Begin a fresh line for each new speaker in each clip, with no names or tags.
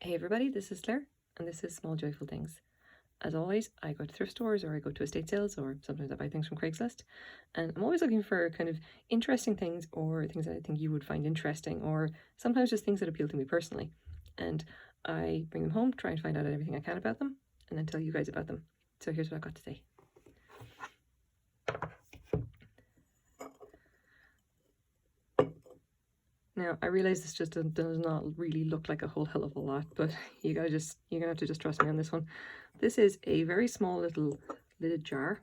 Hey everybody, this is Claire, and this is Small Joyful Things. As always, I go to thrift stores or I go to estate sales, or sometimes I buy things from Craigslist, and I'm always looking for kind of interesting things or things that I think you would find interesting, or sometimes just things that appeal to me personally. And I bring them home, try and find out everything I can about them, and then tell you guys about them. So here's what I've got today. Now, I realize this just does not really look like a whole hell of a lot, but you're gonna have to just trust me on this one. This is a very small little lidded jar.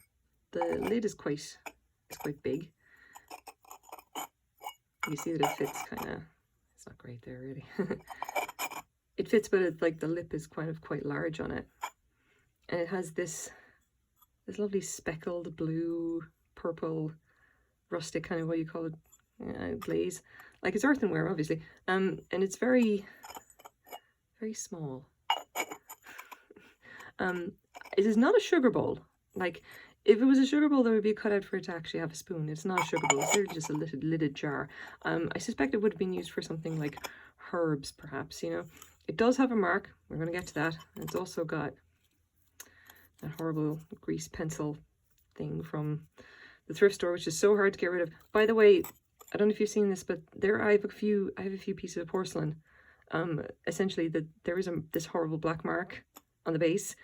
The lid is quite big. You see that it fits it's not great there really. It fits, but it's like the lip is quite large on it. And it has this lovely speckled blue, purple, rustic kind of, what do you call it, glaze. Like it's earthenware, obviously, and it's very, very small. It is not a sugar bowl. Like, if it was a sugar bowl, there would be a cutout for it to actually have a spoon. It's not a sugar bowl. It's literally just a lidded jar. I suspect it would have been used for something like herbs, perhaps, you know. It does have a mark. We're going to get to that. And it's also got that horrible grease pencil thing from the thrift store, which is so hard to get rid of. By the way, I don't know if you've seen this, but I have a few pieces of porcelain. Essentially, there is this horrible black mark on the base,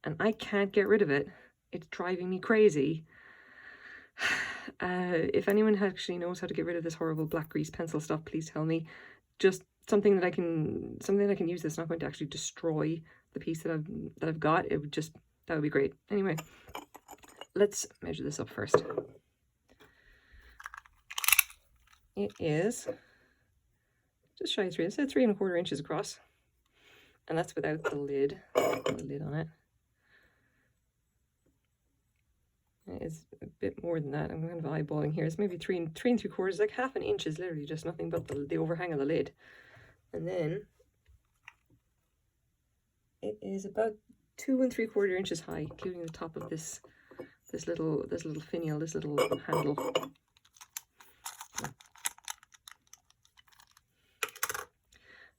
and I can't get rid of it. It's driving me crazy. If anyone actually knows how to get rid of this horrible black grease pencil stuff, please tell me. Just something that I can use that's not going to actually destroy the piece that I've got. That would be great. Anyway, let's measure this up first. It is just shy of 3. It's 3 1/4 inches across, and that's without the lid on it. It is a bit more than that. I'm kind of eyeballing here. It's maybe 3 3/3, like half an inch is literally just nothing but the overhang of the lid. And then it is about 2 3/4 inches high, including the top of this little finial, this little handle.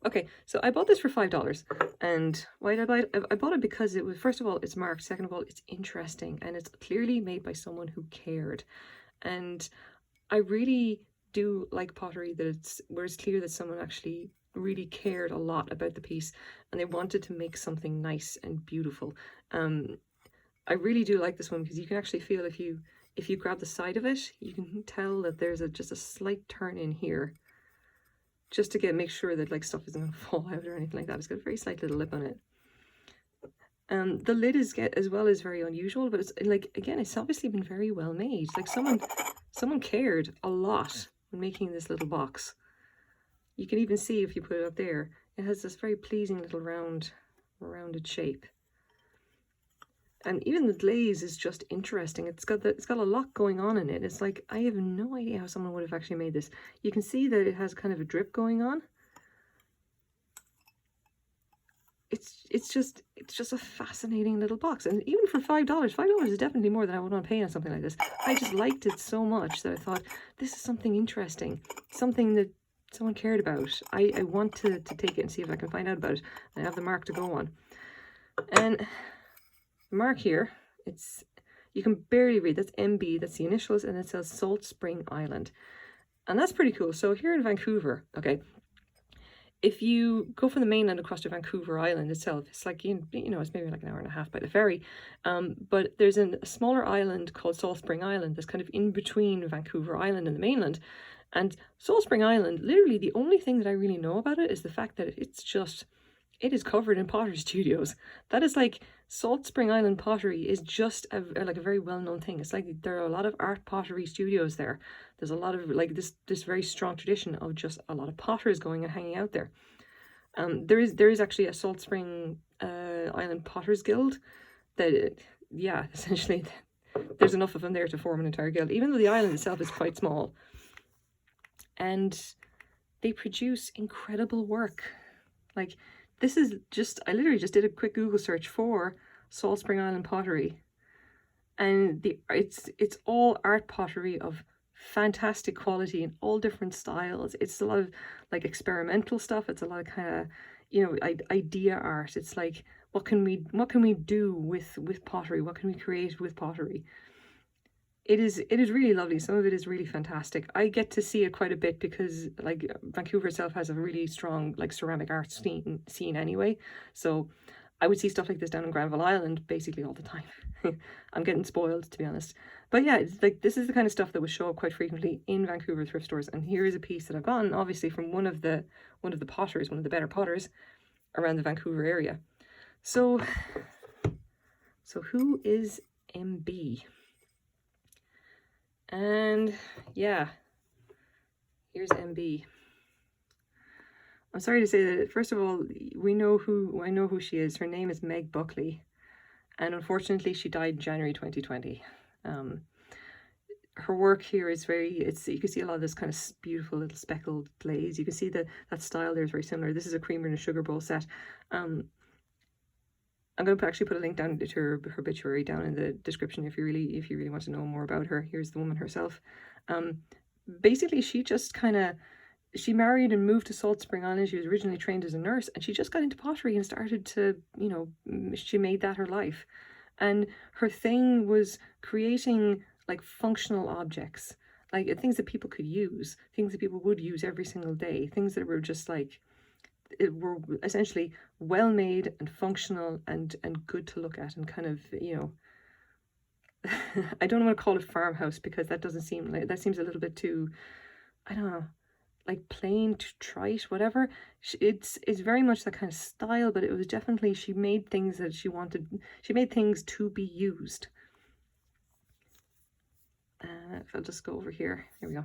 Okay, so I bought this for $5, and why did I buy it? I bought it because it was, first of all, it's marked. Second of all, it's interesting, and it's clearly made by someone who cared. And I really do like pottery where it's clear that someone actually really cared a lot about the piece, and they wanted to make something nice and beautiful. I really do like this one because you can actually feel, if you grab the side of it, you can tell that there's just a slight turn in here, just to make sure that like stuff isn't going to fall out or anything like that. It's got a very slight little lip on it. The lid is very unusual, but it's like, again, it's obviously been very well made. Like someone cared a lot when making this little box. You can even see, if you put it up there, it has this very pleasing little rounded shape. And even the glaze is just interesting. It's got a lot going on in it. It's like, I have no idea how someone would have actually made this. You can see that it has kind of a drip going on. It's just a fascinating little box. And even for $5 is definitely more than I would want to pay on something like this. I just liked it so much that I thought, this is something interesting, something that someone cared about. I want to take it and see if I can find out about it. I have the mark to go on. And mark here, you can barely read. That's MB, that's the initials, and it says Salt Spring Island, and that's pretty cool. So here in Vancouver, okay, if you go from the mainland across to Vancouver Island itself, it's like, you know, it's maybe like an hour and a half by the ferry, but there's a smaller island called Salt Spring Island that's kind of in between Vancouver Island and the mainland. And Salt Spring Island, literally the only thing that I really know about it is the fact that it is covered in pottery studios. That is like, Salt Spring Island pottery is just a very well-known thing. It's like there are a lot of art pottery studios there. There's a lot of like this very strong tradition of just a lot of potters going and hanging out there. There is actually a Salt Spring Island Potters Guild that, yeah, essentially there's enough of them there to form an entire guild, even though the island itself is quite small. And they produce incredible work. Like, this is just, I literally just did a quick Google search for Salt Spring Island pottery, and it's all art pottery of fantastic quality in all different styles. It's a lot of like experimental stuff. It's a lot of kind of you know, idea art. It's like, what can we do with pottery? What can we create with pottery? It is really lovely. Some of it is really fantastic. I get to see it quite a bit because like Vancouver itself has a really strong like ceramic art scene anyway. So I would see stuff like this down in Granville Island basically all the time. I'm getting spoiled, to be honest. But yeah, it's like this is the kind of stuff that would show up quite frequently in Vancouver thrift stores. And here is a piece that I've gotten, obviously from one of the potters, one of the better potters around the Vancouver area. So who is MB? And yeah, here's MB. I'm sorry to say that, first of all, I know who she is. Her name is Meg Buckley, and unfortunately she died in January 2020. Her work here is you can see a lot of this kind of beautiful little speckled glaze. You can see that style there is very similar. This is a creamer and a sugar bowl set. I'm going to actually put a link down to her obituary down in the description if you really want to know more about her. Here's the woman herself. Basically, she married and moved to Salt Spring Island. She was originally trained as a nurse, and she just got into pottery and started to, you know, she made that her life. And her thing was creating like functional objects, like things that people could use, things that people would use every single day, things that were just like, it were essentially well made and functional and good to look at, and kind of, you know, I don't want to call it farmhouse because that doesn't seem like, that seems a little bit too, I don't know, like plain, trite, whatever. It's very much that kind of style, but it was definitely, she made things that she made things to be used. If I'll just go over here, here we go.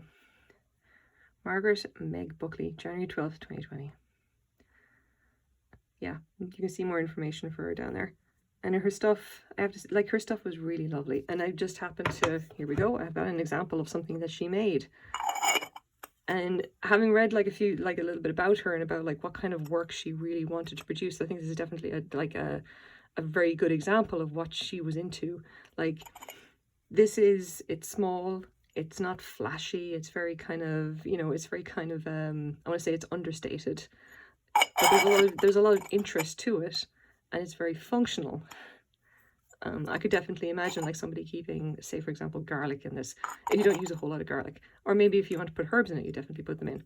Margaret Meg Buckley, January 12th, 2020. Yeah, you can see more information for her down there. And her stuff, I have to say, like, her stuff was really lovely. And I just happened to, here we go, I've got an example of something that she made. And having read like a little bit about her and about like what kind of work she really wanted to produce, I think this is definitely a very good example of what she was into. Like, it's small, it's not flashy, it's very kind of, you know, it's very kind of, I want to say it's understated. But there's a lot of interest to it, and it's very functional. I could definitely imagine like somebody keeping, say for example, garlic in this, if you don't use a whole lot of garlic, or maybe if you want to put herbs in it, you definitely put them in.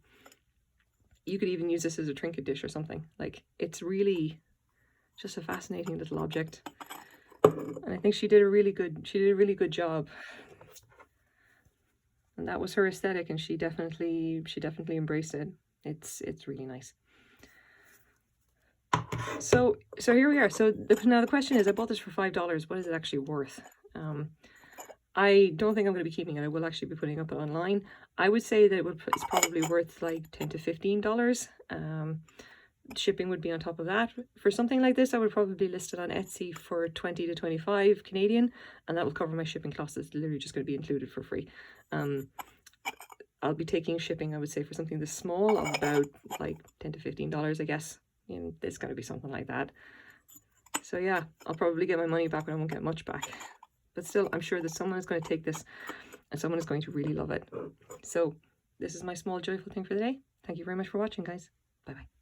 You could even use this as a trinket dish or something. Like, it's really just a fascinating little object, and I think she did a really good job. And that was her aesthetic, and she definitely embraced it. It's really nice. So here we are. So now the question is, I bought this for $5. What is it actually worth? I don't think I'm going to be keeping it. I will actually be putting it up online. I would say that it's probably worth like $10 to $15. Shipping would be on top of that. For something like this, I would probably list it on Etsy for 20 to 25 Canadian, and that will cover my shipping costs. It's literally just going to be included for free. I'll be taking shipping, I would say, for something this small of about like $10 to $15, I guess. And it's going to be something like that. So yeah, I'll probably get my money back, but I won't get much back. But still, I'm sure that someone is going to take this and someone is going to really love it. So this is my small joyful thing for the day. Thank you very much for watching, guys. Bye bye.